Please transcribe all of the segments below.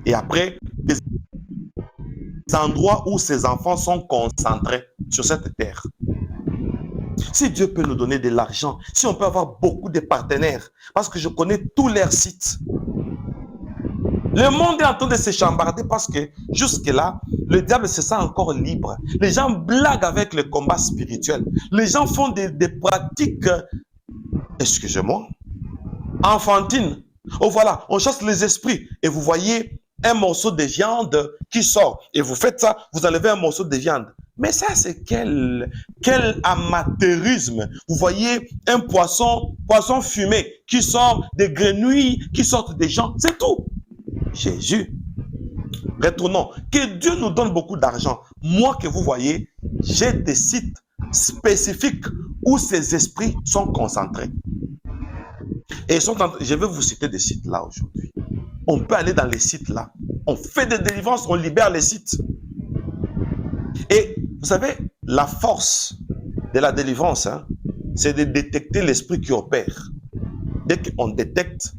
Et après, des endroits où ces enfants sont concentrés sur cette terre. Si Dieu peut nous donner de l'argent, si on peut avoir beaucoup de partenaires, parce que je connais tous leurs sites. Le monde est en train de se chambarder parce que jusque-là, le diable se sent encore libre. Les gens blaguent avec le combat spirituel. Les gens font des pratiques, excusez-moi, enfantines. Oh voilà, on chasse les esprits et vous voyez un morceau de viande qui sort et vous faites ça, vous enlevez un morceau de viande. Mais ça, c'est quel amateurisme. Vous voyez un poisson fumé qui sort, des grenouilles qui sortent des gens, c'est tout. Jésus. Retournons. Que Dieu nous donne beaucoup d'argent. Moi que vous voyez, j'ai des sites spécifiques où ces esprits sont concentrés. Et je vais vous citer des sites là aujourd'hui. On peut aller dans les sites là. On fait des délivrances, on libère les sites. Et vous savez, la force de la délivrance, hein, c'est de détecter l'esprit qui opère. Dès qu'on détecte,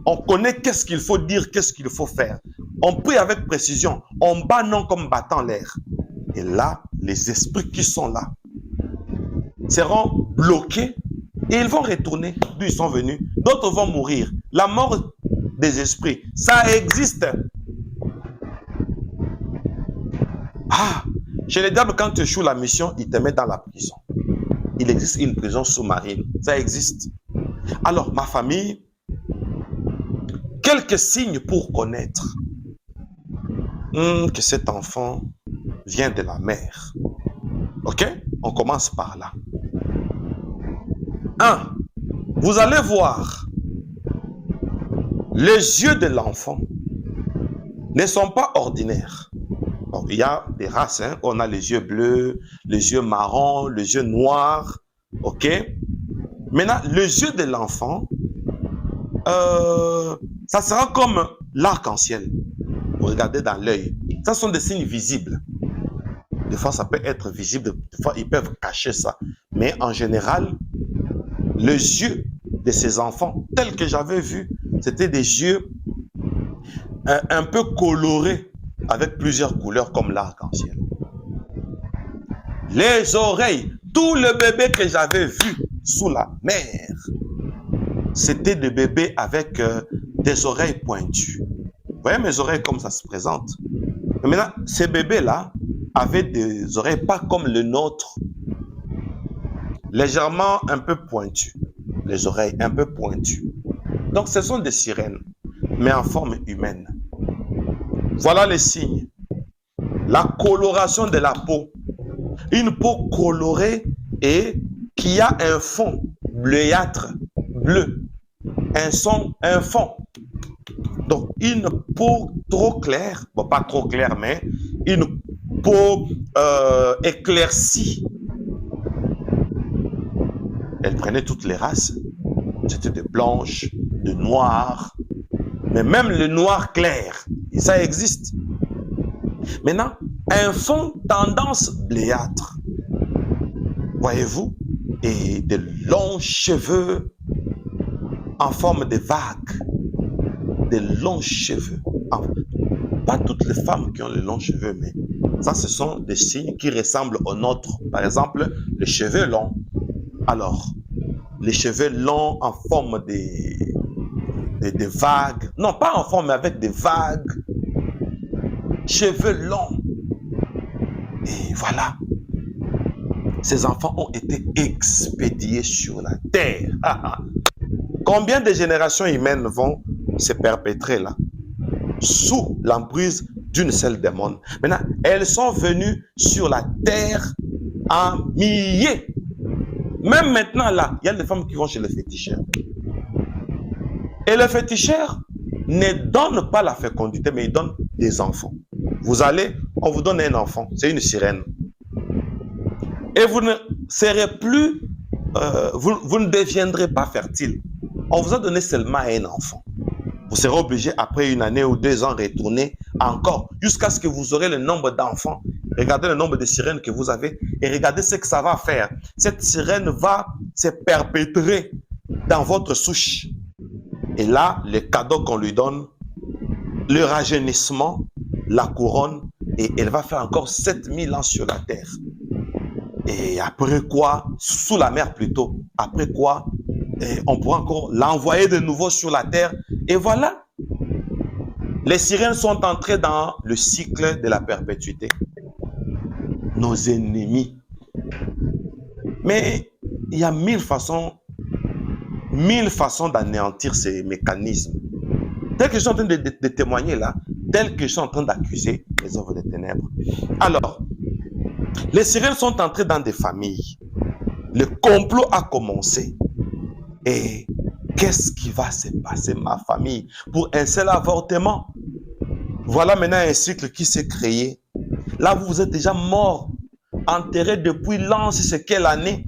on connaît qu'est-ce qu'il faut dire, qu'est-ce qu'il faut faire. On prie avec précision. On bat non comme battant l'air. Et là, les esprits qui sont là seront bloqués et ils vont retourner d'où ils sont venus. D'autres vont mourir. La mort des esprits, ça existe. Ah, chez les diables, quand tu échoues la mission, ils te mettent dans la prison. Il existe une prison sous-marine. Ça existe. Alors, ma famille, quelques signes pour connaître que cet enfant vient de la mère. Ok? On commence par là. 1. Vous allez voir, les yeux de l'enfant ne sont pas ordinaires. Bon, il y a des races, hein? On a les yeux bleus, les yeux marrons, les yeux noirs. Ok? Maintenant, les yeux de l'enfant, ça sera comme l'arc-en-ciel. Vous regardez dans l'œil. Ça sont des signes visibles. Des fois, ça peut être visible. Des fois, ils peuvent cacher ça. Mais en général, les yeux de ces enfants, tels que j'avais vu, c'était des yeux un peu colorés, avec plusieurs couleurs comme l'arc-en-ciel. Les oreilles, tous les bébés que j'avais vus sous la mer, c'était des bébés avec des oreilles pointues. Vous voyez mes oreilles comme ça se présente. Mais maintenant, ces bébés-là avaient des oreilles pas comme le nôtre, légèrement un peu pointues. Les oreilles un peu pointues. Donc, ce sont des sirènes, mais en forme humaine. Voilà les signes. La coloration de la peau. Une peau colorée et qui a un fond bleuâtre, bleu. Un fond. Donc, une peau trop claire, bon, pas trop claire, mais une peau éclaircie. Elle prenait toutes les races. C'était de blanches, de noires, mais même le noir clair, et ça existe. Maintenant, un fond tendance bleuâtre. Voyez-vous? Et de longs cheveux en forme de vagues. Des longs cheveux. Pas toutes les femmes qui ont les longs cheveux, mais ça, ce sont des signes qui ressemblent aux nôtres. Par exemple, les cheveux longs. Alors, les cheveux longs en forme de vagues. Non, pas en forme, mais avec des vagues. Cheveux longs. Et voilà. Ces enfants ont été expédiés sur la terre. Combien de générations humaines vont se perpétrer là, sous l'emprise d'une seule démon? Maintenant, elles sont venues sur la terre en milliers. Même maintenant là, il y a des femmes qui vont chez le féticheur. Et le féticheur ne donne pas la fécondité, mais il donne des enfants. Vous allez, on vous donne un enfant, c'est une sirène. Et vous ne serez plus, vous ne deviendrez pas fertile. On vous a donné seulement un enfant. Vous serez obligé, après 1 année ou 2 ans, retourner encore, jusqu'à ce que vous aurez le nombre d'enfants. Regardez le nombre de sirènes que vous avez et regardez ce que ça va faire. Cette sirène va se perpétrer dans votre souche. Et là, le cadeau qu'on lui donne, le rajeunissement, la couronne, et elle va faire encore 7000 ans sur la terre. Et après quoi, sous la mer plutôt, après quoi, on pourra encore l'envoyer de nouveau sur la terre. Et voilà, les sirènes sont entrées dans le cycle de la perpétuité. Nos ennemis. Mais il y a 1000 façons d'anéantir ces mécanismes. Tel que je suis en train de témoigner là, tel que je suis en train d'accuser les œuvres des ténèbres. Alors, les sirènes sont entrées dans des familles. Le complot a commencé. Et qu'est-ce qui va se passer, ma famille, pour un seul avortement? Voilà maintenant un cycle qui s'est créé. Là, vous êtes déjà mort, enterré depuis l'an, c'est quelle année?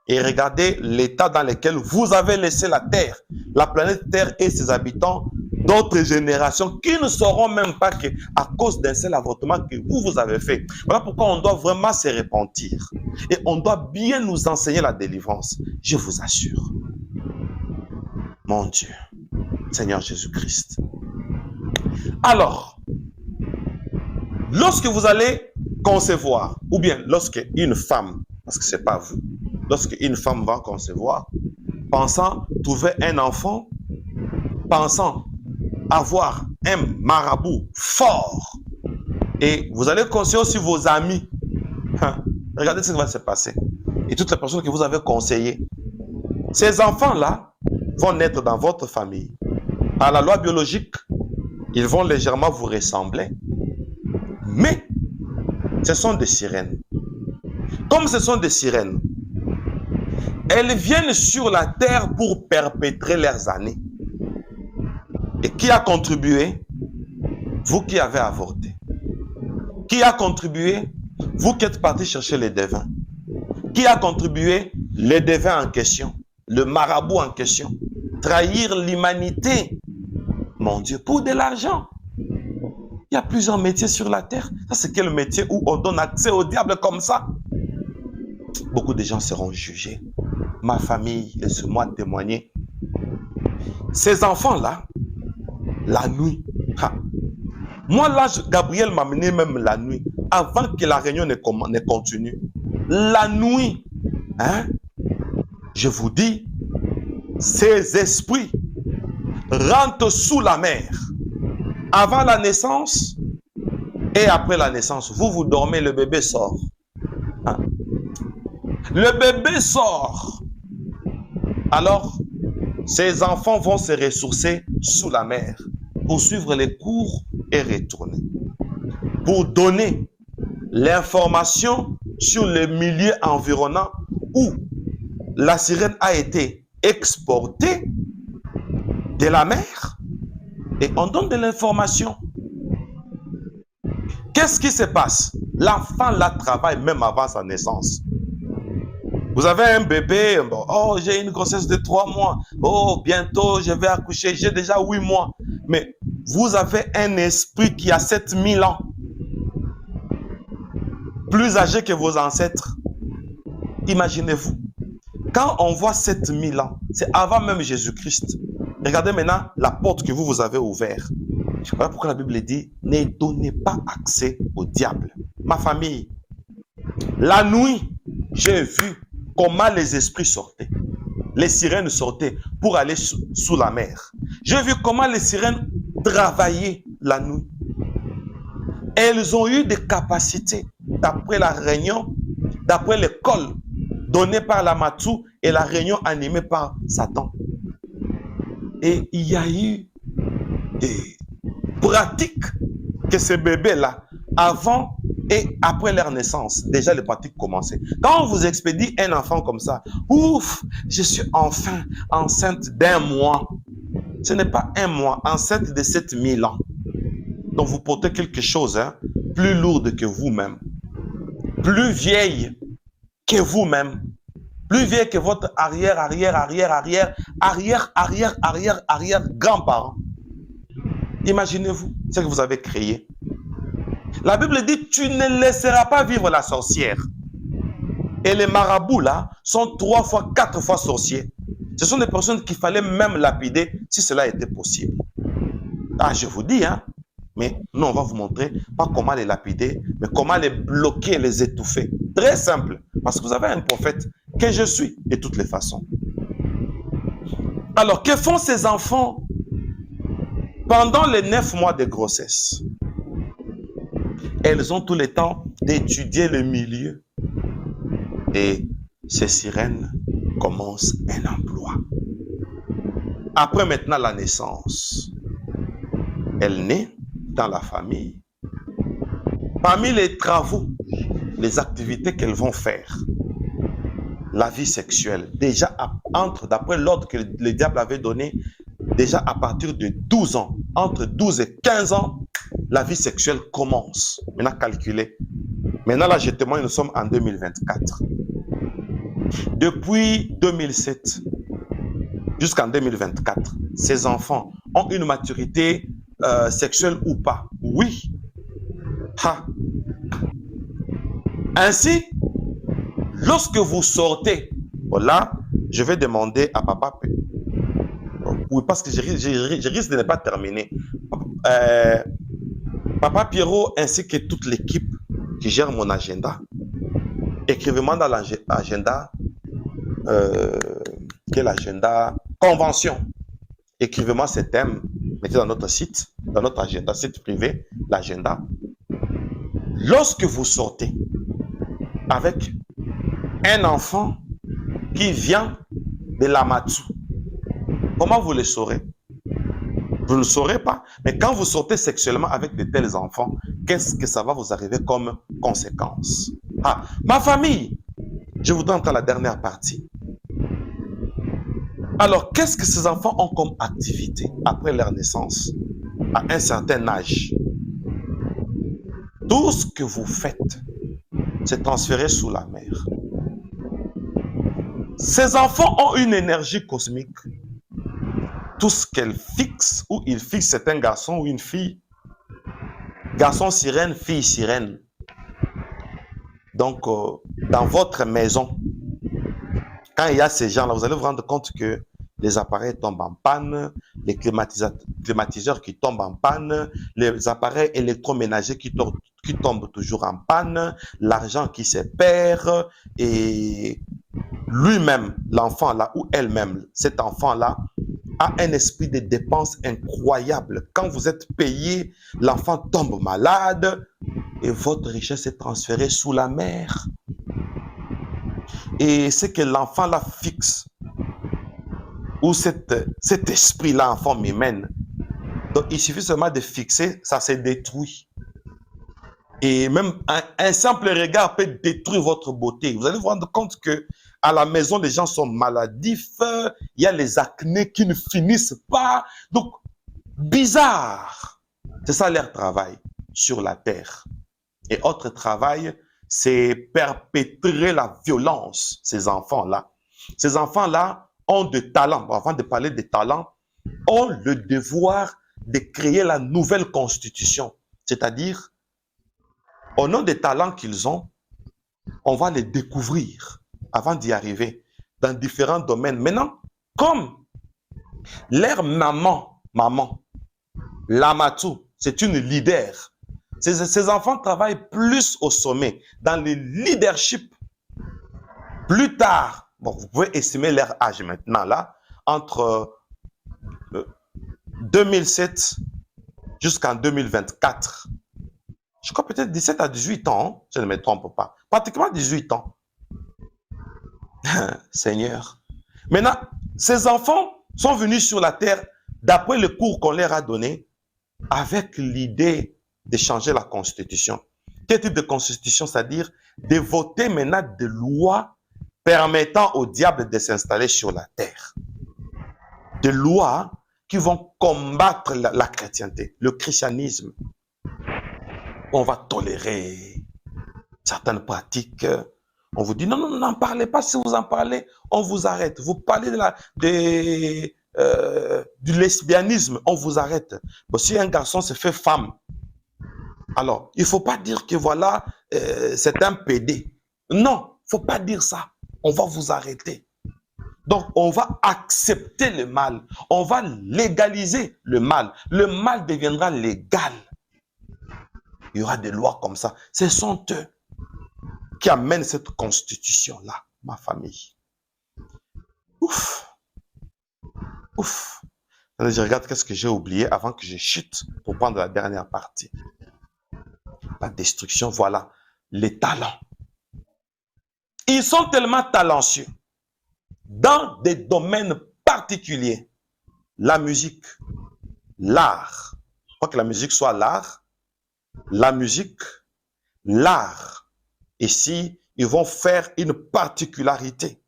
Et regardez l'état dans lequel vous avez laissé la Terre, la planète Terre et ses habitants, d'autres générations qui ne sauront même pas qu'à cause d'un seul avortement que vous avez fait. Voilà pourquoi on doit vraiment se repentir. Et on doit bien nous enseigner la délivrance. Je vous assure. Mon Dieu, Seigneur Jésus-Christ. Alors, lorsque vous allez concevoir, ou bien lorsque une femme, parce que ce n'est pas vous, lorsque une femme va concevoir, pensant trouver un enfant, pensant avoir un marabout fort, et vous allez conseiller aussi vos amis, regardez ce qui va se passer, et toutes les personnes que vous avez conseillées, ces enfants-là vont naître dans votre famille. Par la loi biologique, ils vont légèrement vous ressembler, mais ce sont des sirènes. Comme ce sont des sirènes, elles viennent sur la terre pour perpétrer leurs années. Et qui a contribué? Vous qui avez avorté. Qui a contribué? Vous qui êtes partis chercher les devins. Qui a contribué? Les devins en question, le marabout en question. Trahir l'humanité, mon Dieu, pour de l'argent. Il y a plusieurs métiers sur la terre. Ça, c'est quel métier où on donne accès au diable comme ça? Beaucoup de gens seront jugés. Ma famille, laissez-moi témoigner. Ces enfants-là, la nuit, moi là, Gabriel m'a mené même la nuit, avant que la réunion ne continue. La nuit, je vous dis, ces esprits rentrent sous la mer. Avant la naissance et après la naissance, vous dormez, le bébé sort. Le bébé sort. Alors, ces enfants vont se ressourcer sous la mer pour suivre les cours et retourner. Pour donner l'information sur le milieu environnant où la sirène a été exportée de la mer. Et on donne de l'information. Qu'est-ce qui se passe? L'enfant la travaille même avant sa naissance. Vous avez un bébé, oh, j'ai une grossesse de 3 mois, oh, bientôt je vais accoucher, j'ai déjà 8 mois. Mais vous avez un esprit qui a 7000 ans, plus âgé que vos ancêtres. Imaginez-vous, quand on voit 7000 ans, c'est avant même Jésus-Christ. Regardez maintenant la porte que vous avez ouverte. Voilà pourquoi la Bible dit, ne donnez pas accès au diable. Ma famille, la nuit, j'ai vu comment les esprits sortaient. Les sirènes sortaient pour aller sous la mer. J'ai vu comment les sirènes travaillaient la nuit. Elles ont eu des capacités, d'après la réunion, d'après l'école donnée par la Matou et la réunion animée par Satan. Et il y a eu des pratiques que ces bébés-là, avant et après leur naissance, déjà les pratiques commençaient. Quand on vous expédie un enfant comme ça, ouf, je suis enfin enceinte d'1 mois. Ce n'est pas 1 mois, enceinte de 7000 ans. Donc vous portez quelque chose, plus lourde que vous-même, plus vieille que vous-même, plus vieille que votre arrière grands-parents. Imaginez-vous ce que vous avez créé. La Bible dit, tu ne laisseras pas vivre la sorcière. Et les marabouts là sont 3 fois, 4 fois sorciers. Ce sont des personnes qu'il fallait même lapider si cela était possible. Ah, je vous dis, hein. Mais nous, on va vous montrer pas comment les lapider, mais comment les bloquer, les étouffer. Très simple. Parce que vous avez un prophète que je suis, de toutes les façons. Alors, que font ces enfants pendant les 9 mois de grossesse? Elles ont tout le temps d'étudier le milieu. Et ces sirènes commencent un emploi. Après maintenant la naissance, elle naît dans la famille. Parmi les travaux, les activités qu'elles vont faire, la vie sexuelle, déjà entre, d'après l'ordre que le diable avait donné, déjà à partir de 12 ans, entre 12 et 15 ans, la vie sexuelle commence. Maintenant, calculez. Maintenant, là, je témoigne, nous sommes en 2024. Depuis 2007 jusqu'en 2024, ces enfants ont une maturité sexuelle ou pas? Oui. Ha. Ainsi, lorsque vous sortez, voilà, je vais demander à papa. Oui, parce que je risque de ne pas terminer. Papa Pierrot ainsi que toute l'équipe qui gère mon agenda, écrivez-moi dans l'agenda, quel agenda? Convention. Écrivez-moi ces thèmes, mettez dans notre site, dans notre agenda, site privé, l'agenda. Lorsque vous sortez avec un enfant qui vient de l'Amatou, comment vous le saurez? Vous ne le saurez pas. Mais quand vous sortez sexuellement avec de tels enfants, qu'est-ce que ça va vous arriver comme conséquence? Ah, ma famille, je vous donne encore la dernière partie. Alors, qu'est-ce que ces enfants ont comme activité après leur naissance, à un certain âge? Tout ce que vous faites, c'est transféré sous la mer. Ces enfants ont une énergie cosmique. Tout ce qu'elles fixent, ou ils fixent, c'est un garçon ou une fille. Garçon sirène, fille sirène. Donc, dans votre maison, quand il y a ces gens-là, vous allez vous rendre compte que les appareils tombent en panne, les climatiseurs qui tombent en panne, les appareils électroménagers qui tombent toujours en panne, l'argent qui se perd, et lui-même, l'enfant là, ou elle-même, cet enfant-là, a un esprit de dépense incroyable. Quand vous êtes payé, l'enfant tombe malade et votre richesse est transférée sous la mer. Et c'est que l'enfant là fixe, ou cet esprit-là, enfant m'émène. Donc, il suffit seulement de fixer, ça se détruit. Et même un simple regard peut détruire votre beauté. Vous allez vous rendre compte que à la maison, les gens sont maladifs, il y a les acnés qui ne finissent pas. Donc, bizarre. C'est ça leur travail sur la terre. Et autre travail, c'est perpétrer la violence, ces enfants-là. Ces enfants-là ont de talent. Avant de parler de talent, ont le devoir de créer la nouvelle constitution. C'est-à-dire, au nom des talents qu'ils ont, on va les découvrir avant d'y arriver dans différents domaines. Maintenant, comme leur maman, l'Amatou, c'est une leader. Ces enfants travaillent plus au sommet, dans le leadership. Plus tard, bon, vous pouvez estimer leur âge maintenant, là, entre 2007 jusqu'en 2024. Je crois peut-être 17 à 18 ans, je ne me trompe pas. Pratiquement 18 ans. Seigneur. Maintenant, ces enfants sont venus sur la terre d'après le cours qu'on leur a donné avec l'idée de changer la constitution. Quel type de constitution? C'est-à-dire de voter maintenant des lois permettant au diable de s'installer sur la terre. Des lois qui vont combattre la chrétienté, le christianisme. On va tolérer certaines pratiques. On vous dit non, non, n'en parlez pas. Si vous en parlez, on vous arrête. Vous parlez du lesbianisme, on vous arrête. Bon, si un garçon se fait femme, alors il ne faut pas dire que voilà, c'est un PD. Non, il ne faut pas dire ça. On va vous arrêter. Donc, on va accepter le mal. On va légaliser le mal. Le mal deviendra légal. Il y aura des lois comme ça. Ce sont eux qui amènent cette constitution-là, ma famille. Ouf. Ouf. Je regarde qu'est-ce que j'ai oublié avant que je chute pour prendre la dernière partie. La destruction, voilà. Les talents. Ils sont tellement talentueux dans des domaines particuliers. La musique, l'art. Il faut que la musique soit l'art. La musique, l'art. Ici, ils vont faire une particularité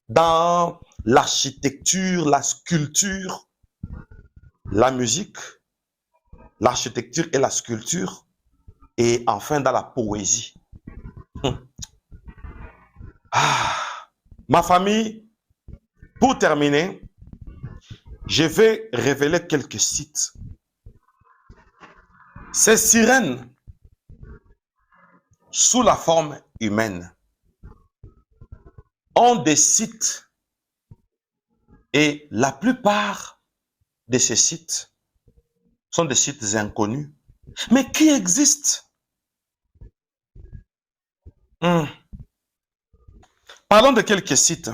dans l'architecture, la sculpture, la musique, l'architecture et la sculpture, et enfin dans la poésie. Ma famille, pour terminer, je vais révéler quelques sites. Ces sirènes, sous la forme humaine, ont des sites, et la plupart de ces sites sont des sites inconnus, mais qui existent. Parlons de quelques sites.